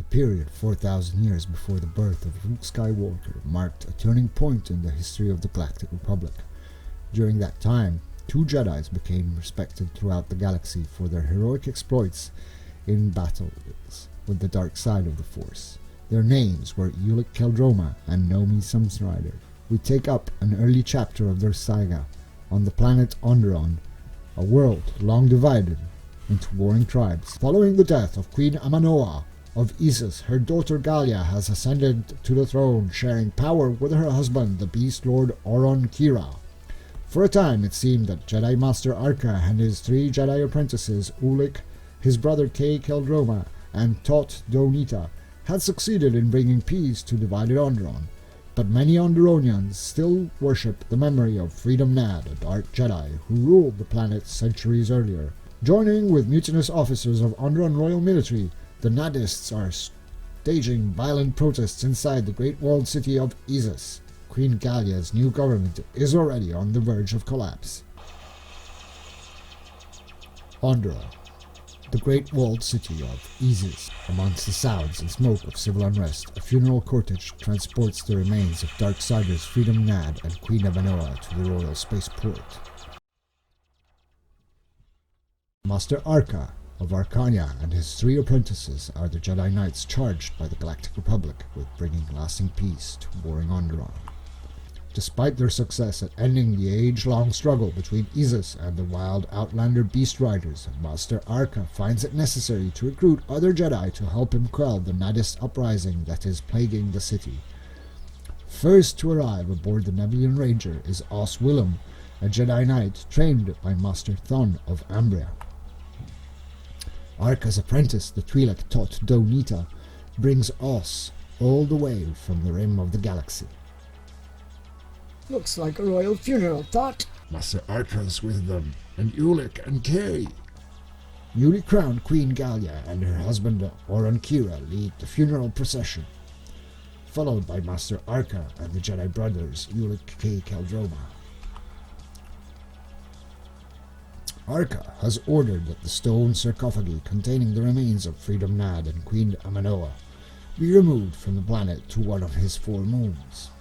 period 4,000 years before the birth of Luke Skywalker marked a turning point in the history of the Galactic Republic. During that time, two Jedis became respected throughout the galaxy for their heroic exploits in battles with the dark side of the Force. Their names were Ulic Qel-Droma and Nomi Samsrider. We take up an early chapter of their saga on the planet Onderon, a world long divided into warring tribes. Following the death of Queen Amanoa of Isis, her daughter Gallia has ascended to the throne, sharing power with her husband, the Beast Lord Oron Kira. For a time, it seemed that Jedi Master Arca and his three Jedi apprentices, Ulic, his brother Kay Qel-Droma, and Tot Donita, had succeeded in bringing peace to divided Onderon. But many Onderonians still worship the memory of Freedom Nad, a dark Jedi who ruled the planet centuries earlier. Joining with mutinous officers of Onderon Royal Military, the Nadists are staging violent protests inside the great walled city of Isis. Queen Gallia's new government is already on the verge of collapse. Onderon, the great walled city of Isis. Amongst the sounds and smoke of civil unrest, a funeral cortege transports the remains of Darksiders Freedom Nad and Queen Amanoa to the royal spaceport. Master Arca of Arcania and his three apprentices are the Jedi Knights charged by the Galactic Republic with bringing lasting peace to warring Onderon. Despite their success at ending the age-long struggle between Isis and the wild Outlander Beast Riders, Master Arca finds it necessary to recruit other Jedi to help him quell the Nadist uprising that is plaguing the city. First to arrive aboard the Nebulan Ranger is Os Willem, a Jedi Knight trained by Master Thon of Ambria. Arca's apprentice, the Twi'lek Tot Donita, brings Os all the way from the rim of the galaxy. Looks like a royal funeral, Tot. Master Arca's with them, and Ulic and Kay. Newly crowned Queen Gallia and her husband Oron Kira lead the funeral procession, followed by Master Arca and the Jedi brothers Ulic Kay Qel-Droma. Arca has ordered that the stone sarcophagi containing the remains of Freedom Nad and Queen Amanoa be removed from the planet to one of his 4 moons.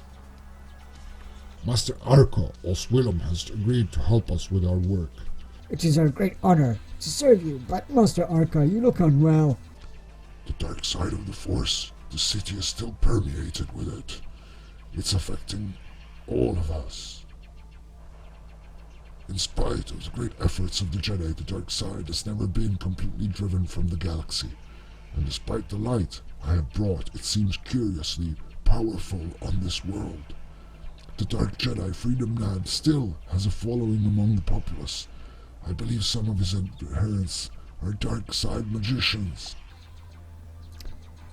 Master Arca Os Willem has agreed to help us with our work. It is our great honor to serve you, but Master Arca, you look unwell. The dark side of the Force, the city is still permeated with it. It's affecting all of us. In spite of the great efforts of the Jedi, the dark side has never been completely driven from the galaxy, and despite the light I have brought, it seems curiously powerful on this world. The Dark Jedi Freedom Nad still has a following among the populace. I believe some of his adherents are dark side magicians.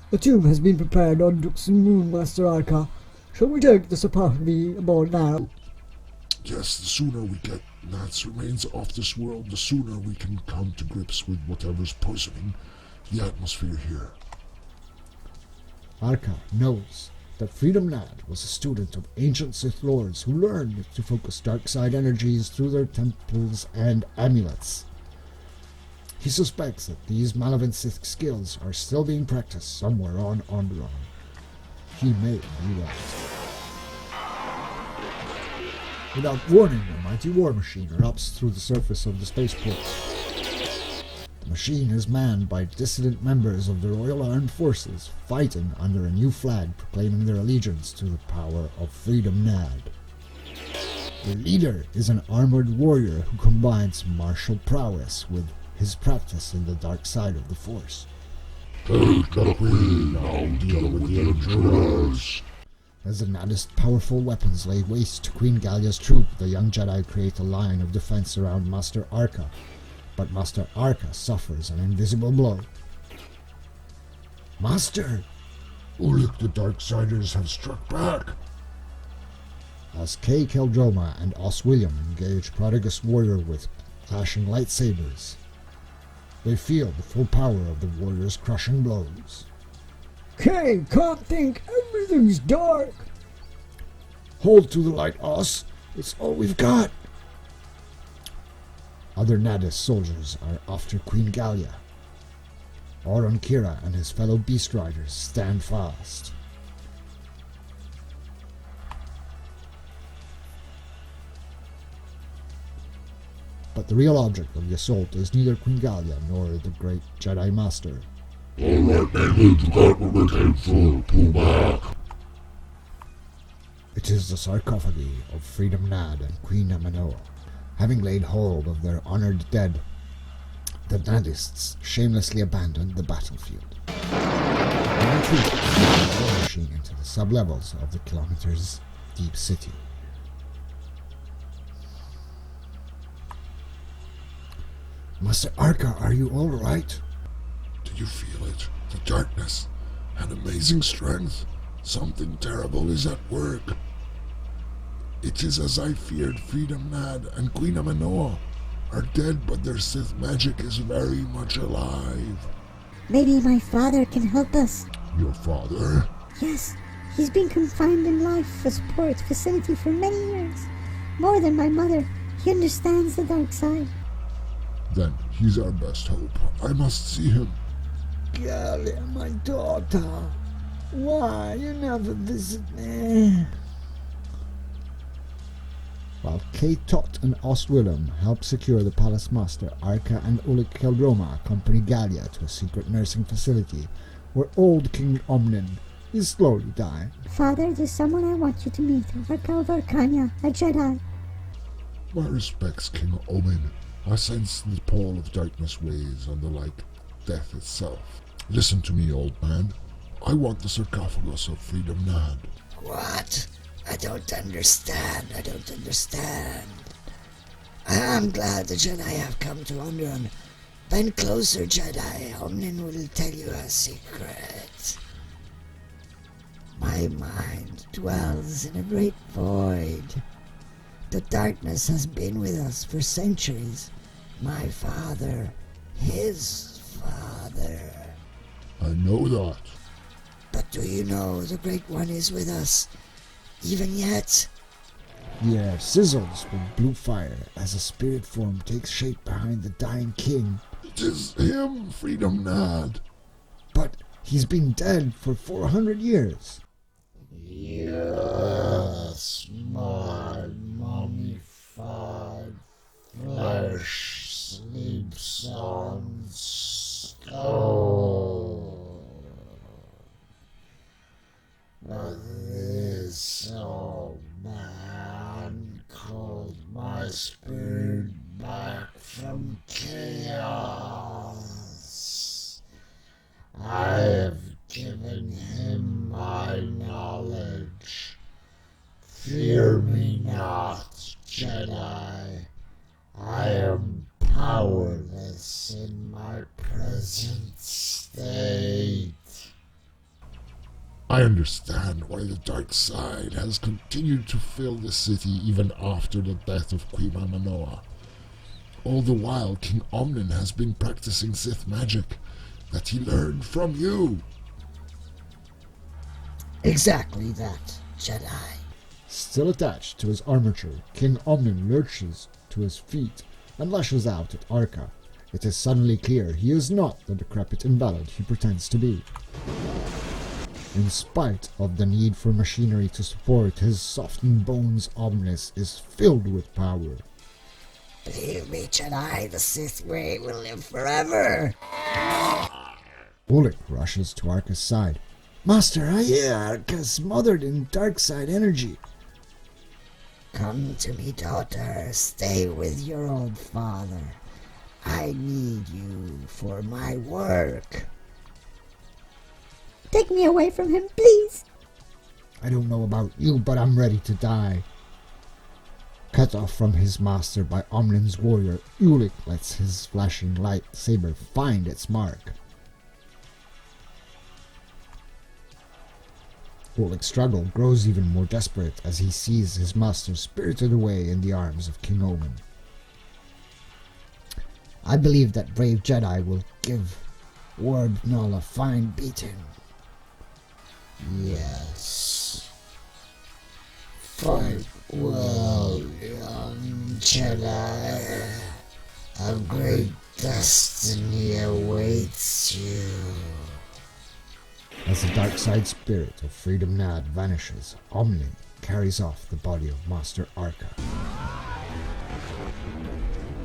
The tomb has been prepared on Duxon Moon, Master Arca. Shall we take the sarcophagi aboard now? Yes, the sooner we get Nad's remains off this world, the sooner we can come to grips with whatever's poisoning the atmosphere here. Arca knows that Freedom Nad was a student of ancient Sith Lords who learned to focus dark side energies through their temples and amulets. He suspects that these malevolent Sith skills are still being practiced somewhere on Onderon. He may be right. Without warning, a mighty war machine erupts through the surface of the spaceport. The machine is manned by dissident members of the Royal Armed Forces, fighting under a new flag proclaiming their allegiance to the power of Freedom Nad. The leader is an armored warrior who combines martial prowess with his practice in the dark side of the Force. Take the Queen, now deal with the intruders. As the Nadist powerful weapons lay waste to Queen Gallia's troop, the young Jedi create a line of defense around Master Arca, but Master Arca suffers an invisible blow. Master! Ulic, the Darksiders have struck back. As Kay Qel-Droma and Os Willem engage Prodigus Warrior with clashing lightsabers, they feel the full power of the warrior's crushing blows. Kay, can't think, everything's dark. Hold to the light, Os. It's all we've got. Other Nadist soldiers are after Queen Gallia. Oron Kira and his fellow Beast Riders stand fast. But the real object of the assault is neither Queen Galia nor the great Jedi Master. Alright, David, you got what we came for. Pull back. It is the sarcophagi of Freedom Nad and Queen Amanoa. Having laid hold of their honored dead, the Nadists shamelessly abandoned the battlefield. They retreated the war machine into the sublevels of the kilometers deep city. Master Arca, are you all right? Do you feel it? The darkness. An amazing strength. Something terrible is at work. It is as I feared. Freedom Nad and Queen Amanoa are dead, but their Sith magic is very much alive. Maybe my father can help us. Your father? Yes, he's been confined in life support facility for many years. More than my mother. He understands the dark side. Then he's our best hope. I must see him. Galia, my daughter. Why you never visit me? While K-Tot and Ostwillem help secure the Palace Master, Arca and Ulik Keldroma accompany Galia to a secret nursing facility where old King Omnin is slowly dying. Father, there's someone I want you to meet. Arca of Arcania, a Jedi. My respects, King Omen. I sense the pall of darkness weighs on the like death itself. Listen to me, old man. I want the sarcophagus of Freedom Nad. What? I don't understand. I'm glad the Jedi have come to Onderon. Bend closer, Jedi. Omnin will tell you a secret. My mind dwells in a great void. The darkness has been with us for centuries. My father, his father. I know that. But do you know the Great One is with us, even yet? The air sizzles with blue fire as a spirit form takes shape behind the dying king. It is him, Freedom Nad. But he's been dead for 400 years. Yes, my mummified flesh sleeps on stone. But this old man called my spirit back from chaos. I have given him my knowledge. Fear me not, Jedi. I am powerless in my present state. I understand why the dark side has continued to fill the city even after the death of Queen Amanoa. All the while, King Omnin has been practicing Sith magic that he learned from you. Exactly that, Jedi. Still attached to his armature, King Omnin lurches to his feet and lashes out at Arca. It is suddenly clear he is not the decrepit invalid he pretends to be. In spite of the need for machinery to support his softened bones, Omnis is filled with power. Believe me, Jedi, the Sith way will live forever. Ulik rushes to Arca's side. Master, I hear Arca's smothered in dark side energy. Come to me, daughter. Stay with your old father. I need you for my work. Take me away from him, please. I don't know about you, but I'm ready to die. Cut off from his master by Omnin's warrior, Ulik lets his flashing lightsaber find its mark. Ulik's struggle grows even more desperate as he sees his master spirited away in the arms of King Omen. I believe that brave Jedi will give Warb Null a fine beating. Yes. Fight well, young Jedi. A great destiny awaits you. As the dark side spirit of Freedom Nad vanishes, Omni carries off the body of Master Arca.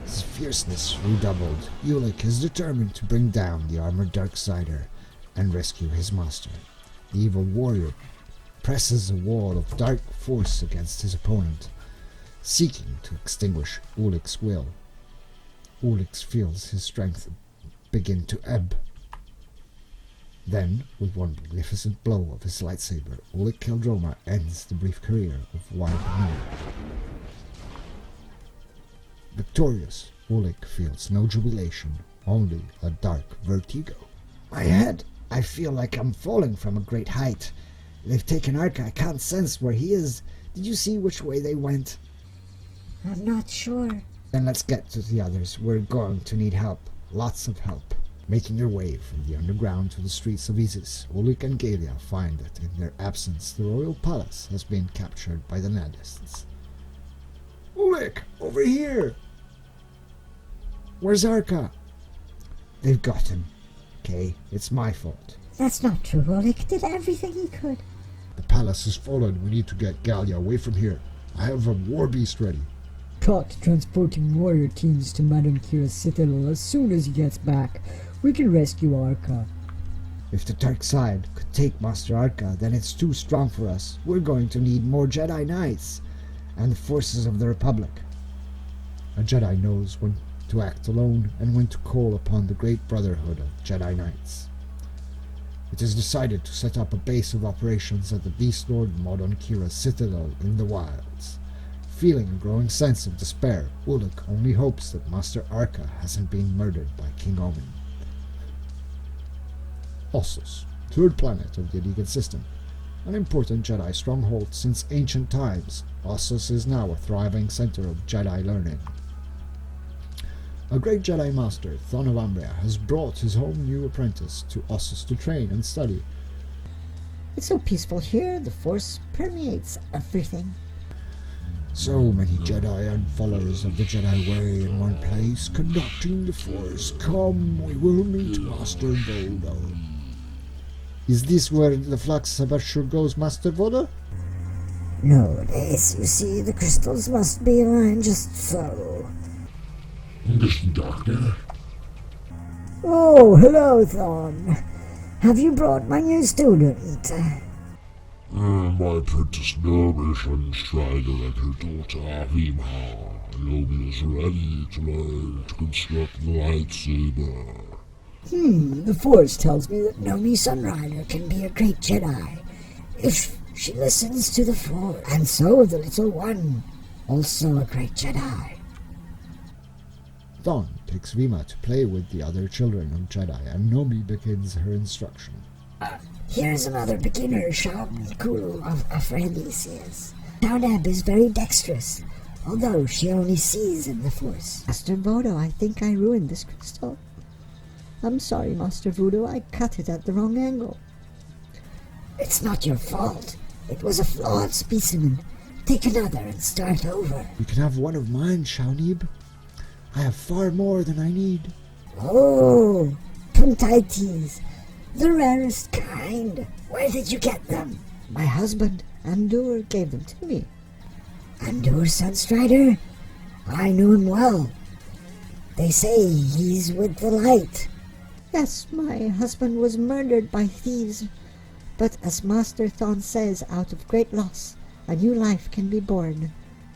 His fierceness redoubled, Ulick is determined to bring down the armored Darksider and rescue his master. The evil warrior presses a wall of dark force against his opponent, seeking to extinguish Ulick's will. Ulick feels his strength begin to ebb. Then, with one magnificent blow of his lightsaber, Ulick Keldroma ends the brief career of Wabbit. Victorious, Ulick feels no jubilation, only a dark vertigo. My head, I feel like I'm falling from a great height. They've taken Arca, I can't sense where he is. Did you see which way they went? I'm not sure. Then let's get to the others. We're going to need help. Lots of help. Making their way from the underground to the streets of Isis, Ulick and Galia find that in their absence the royal palace has been captured by the Nadists. Ulick, over here! Where's Arca? They've got him. Okay, it's my fault. That's not true. Ulick did everything he could. The palace has fallen. We need to get Galia away from here. I have a war beast ready. Caught transporting warrior teams to Madame Kira's citadel as soon as he gets back. We can rescue Arca. If the dark side could take Master Arca, then it's too strong for us. We're going to need more Jedi Knights and the forces of the Republic. A Jedi knows when to act alone and when to call upon the great brotherhood of Jedi Knights. It is decided to set up a base of operations at the Beast Lord Modon Kira's citadel in the wilds. Feeling a growing sense of despair, Ulick only hopes that Master Arca hasn't been murdered by King Omen. Ossus, third planet of the Adigan system. An important Jedi stronghold since ancient times, Ossus is now a thriving center of Jedi learning. A great Jedi Master, Thon of Umbria, has brought his own new apprentice to Ossus to train and study. It's so peaceful here. The Force permeates everything. So many Jedi and followers of the Jedi way in one place, conducting the Force. Come, we will meet Master Voda. Is this where the flux aperture goes, Master Voda? No, Ace, you see, the crystals must be aligned just so. Mr. Doctor? Oh, hello, Thon. Have you brought my new student? My apprentice Nobish and Strider and her daughter Avimha. Nobi is ready to learn to construct the lightsaber. The Force tells me that Nomi Sunrider can be a great Jedi if she listens to the Force. And so the little one, also a great Jedi. Thon takes Vima to play with the other children of Jedi, and Nomi begins her instruction. Here's another beginner, Shab Nikulu of Afrandisius. Shaunab is very dexterous, although she only sees in the Force. Master Vodo, I think I ruined this crystal. I'm sorry, Master Voodoo. I cut it at the wrong angle. It's not your fault. It was a flawed specimen. Take another and start over. You can have one of mine, Shaunib. I have far more than I need. Oh, puntaites. The rarest kind. Where did you get them? My husband, Andur, gave them to me. Andur Sunstrider? I know him well. They say he's with the light. Yes, my husband was murdered by thieves. But as Master Thon says, out of great loss, a new life can be born.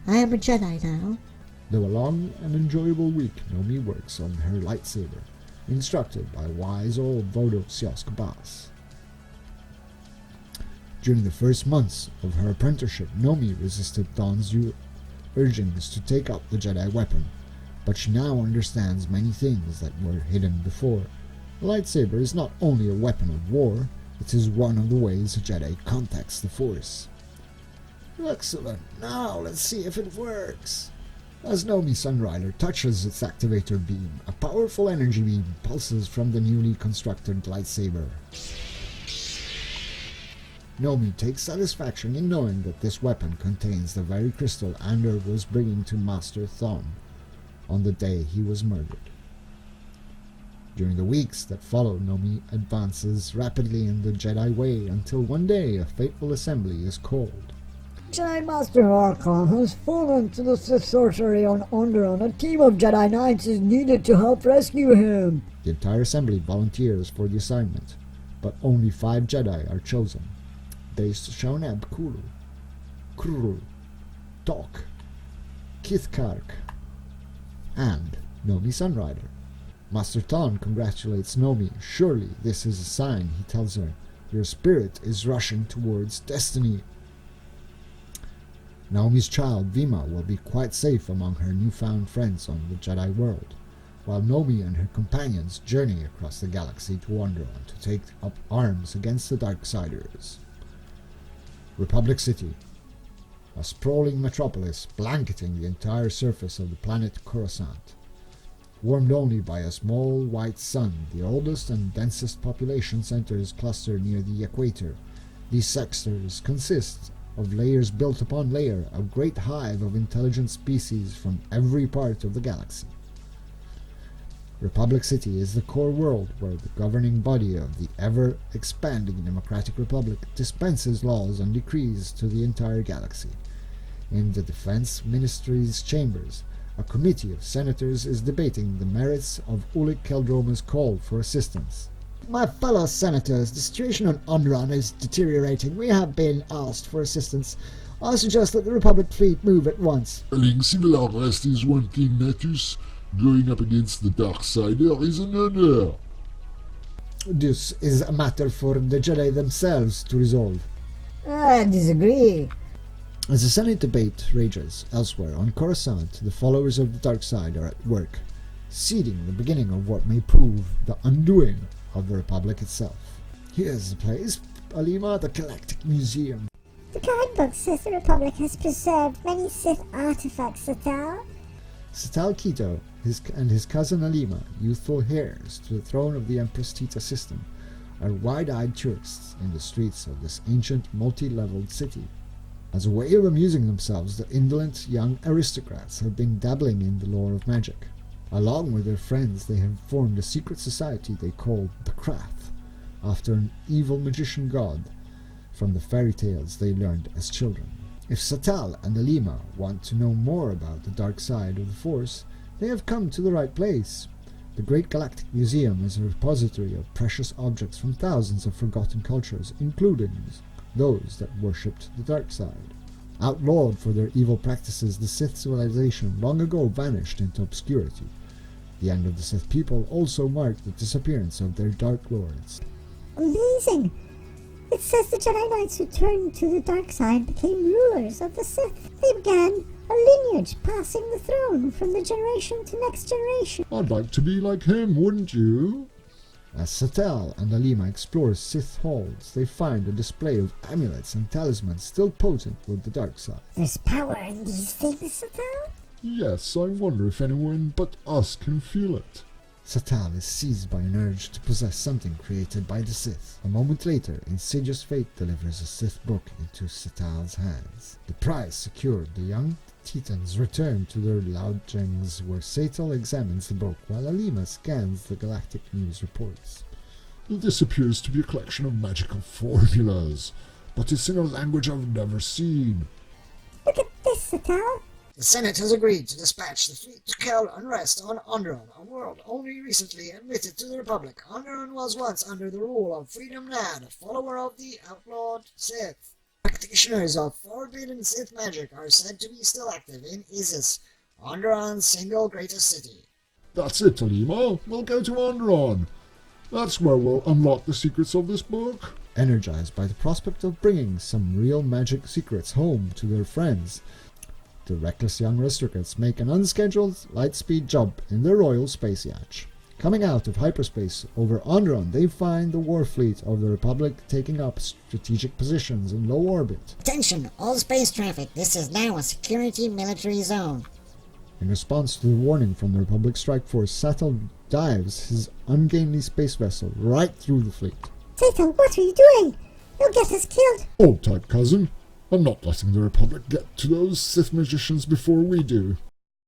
I am a Jedi now. Though a long and enjoyable week, Nomi works on her lightsaber, instructed by wise old Vodo Sioskabas. During the first months of her apprenticeship, Nomi resisted Thon's urgings to take up the Jedi weapon, but she now understands many things that were hidden before. The lightsaber is not only a weapon of war, it is one of the ways a Jedi contacts the Force. Excellent, now let's see if it works. As Nomi Sunrider touches its activator beam, a powerful energy beam pulses from the newly constructed lightsaber. Nomi takes satisfaction in knowing that this weapon contains the very crystal Andor was bringing to Master Thon. on the day he was murdered. During the weeks that follow, Nomi advances rapidly in the Jedi way until one day a fateful assembly is called. Jedi Master Archon has fallen to the Sith sorcery on Onderon. A team of Jedi Knights is needed to help rescue him. The entire assembly volunteers for the assignment, but only 5 Jedi are chosen. They Shaunab Kulu, Krul, Tok, Kithkark, and Nomi Sunrider. Master Thon congratulates Nomi. Surely this is a sign, he tells her. Your spirit is rushing towards destiny. Naomi's child, Vima, will be quite safe among her newfound friends on the Jedi world, while Nomi and her companions journey across the galaxy to Onderon to take up arms against the Darksiders. Republic City, a sprawling metropolis blanketing the entire surface of the planet Coruscant. Warmed only by a small white sun, the oldest and densest population centers cluster near the equator. These sectors consist of layers built upon layer, a great hive of intelligent species from every part of the galaxy. Republic City is the core world where the governing body of the ever-expanding Democratic Republic dispenses laws and decrees to the entire galaxy. In the Defense Ministry's chambers, a committee of senators is debating the merits of Ulic Keldroma's call for assistance. My fellow senators, the situation on Onderon is deteriorating. We have been asked for assistance. I suggest that the Republic fleet move at once. Telling civil unrest is one thing, Natus. Going up against the Darksider is another. This is a matter for the Jedi themselves to resolve. I disagree. As the Senate debate rages elsewhere on Coruscant, the followers of the dark side are at work, seeding the beginning of what may prove the undoing of the Republic itself. Here's the place, Alima, the Galactic Museum. The guidebook says the Republic has preserved many Sith artifacts, Satal. Satal Keto and his cousin Alima, youthful heirs to the throne of the Empress Tita system, are wide-eyed tourists in the streets of this ancient, multi-leveled city. As a way of amusing themselves, the indolent young aristocrats have been dabbling in the lore of magic. Along with their friends, they have formed a secret society they call the Krath, after an evil magician god from the fairy tales they learned as children. If Satal and Alima want to know more about the dark side of the Force, they have come to the right place. The Great Galactic Museum is a repository of precious objects from thousands of forgotten cultures, including those that worshipped the dark side. Outlawed for their evil practices, the Sith civilization long ago vanished into obscurity. The end of the Sith people also marked the disappearance of their Dark Lords. Amazing! It says the Jedi Knights who turned to the dark side became rulers of the Sith. They began a lineage passing the throne from the generation to next generation. I'd like to be like him, wouldn't you? As Satal and Alima explore Sith halls, they find a display of amulets and talismans still potent with the dark side. There's power in these things, Satal? Yes, I wonder if anyone but us can feel it. Satal is seized by an urge to possess something created by the Sith. A moment later, insidious fate delivers a Sith book into Satal's hands. The prize secured, the young Titans return to their lodgings where Satal examines the book while Alima scans the galactic news reports. This appears to be a collection of magical formulas, but it's in a language I've never seen. Look at this, Satal. The Senate has agreed to dispatch the fleet to quell unrest on Onderon, a world only recently admitted to the Republic. Onderon was once under the rule of Freedom Nad, a follower of the outlawed Sith. Practitioners of forbidden Sith magic are said to be still active in Isis, Onderon's single greatest city. That's it, Alima. We'll go to Onderon. That's where we'll unlock the secrets of this book. Energized by the prospect of bringing some real magic secrets home to their friends, the reckless young aristocrats make an unscheduled light-speed jump in their royal space yacht. Coming out of hyperspace over Onderon, they find the war fleet of the Republic taking up strategic positions in low orbit. Attention, all space traffic. This is now a security military zone. In response to the warning from the Republic Strike Force, Satal dives his ungainly space vessel right through the fleet. Satal, what are you doing? You'll get us killed. Hold tight, cousin. I'm not letting the Republic get to those Sith magicians before we do.